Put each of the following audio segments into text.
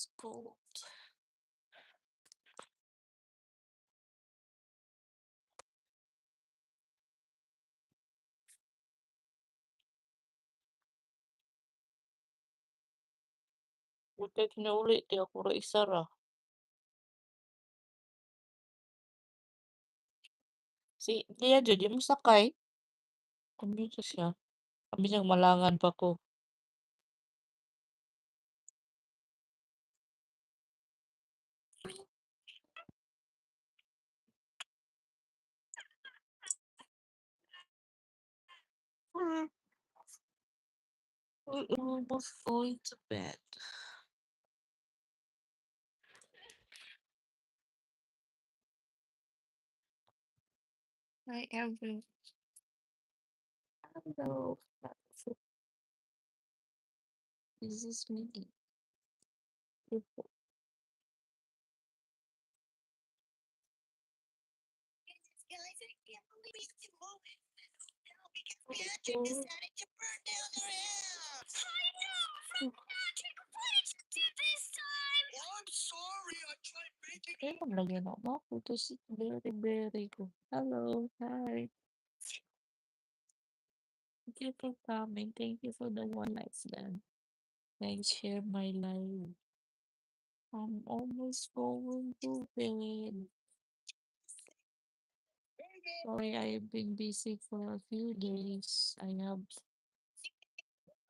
It's cold. Buti kinauli di ako ra isara. Si Tia jud di mo sakay. Kumbinsi siya. Kami siyang malangan pa ko. Hmm, we're almost going to bed. Hi, everyone. Hello. This is me. Kaya lagyan ako photo si very ko. Hello, hi. Thank you for coming. Thank you for the one night stand. Thanks, share my life. I'm almost going to bed. Sorry, I've been busy for a few days. I have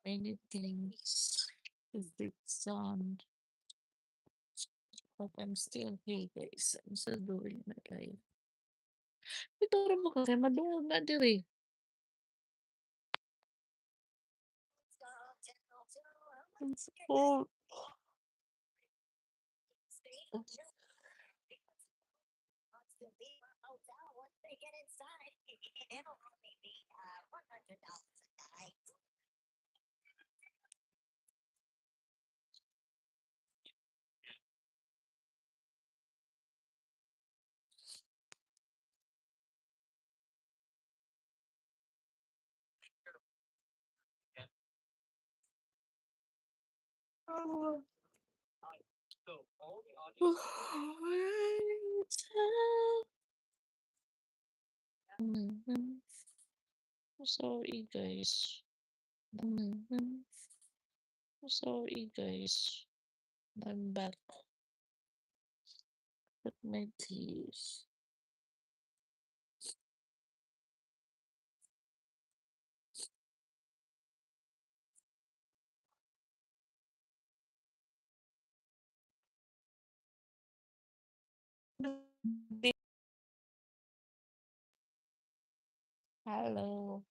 many things to fix on, but I'm still here, guys. I'm still doing my life. Ito rin mo kasi madungog na diri. It's cold. I'm sorry, guys. I'm sorry, guys. I'm back with my tears. Hello.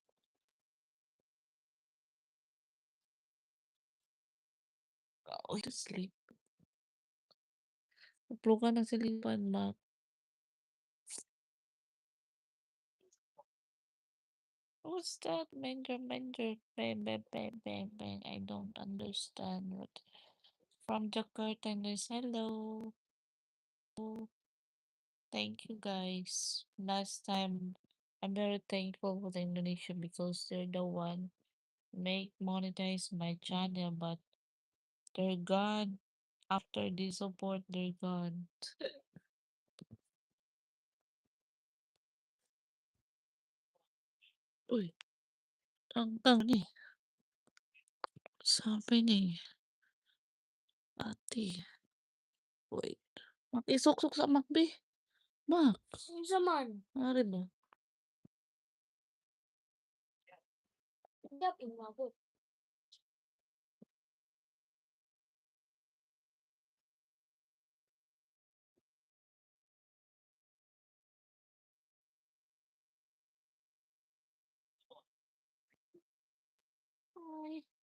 Go to sleep. Upload ng silipan, Mac. What's that? Manger. Bang. I don't understand what. From Jakarta, and there's hello. Thank you, guys. Last time, I'm very thankful for the Indonesia because they're the one make monetize my channel, but they're gone. After the support, they're gone. Uy, tang ni. Sabi ni, ate. Wait. Mak, isok-sok sa makbi. Mak. Unsa man? Ari ba? Dap imabot. Hi.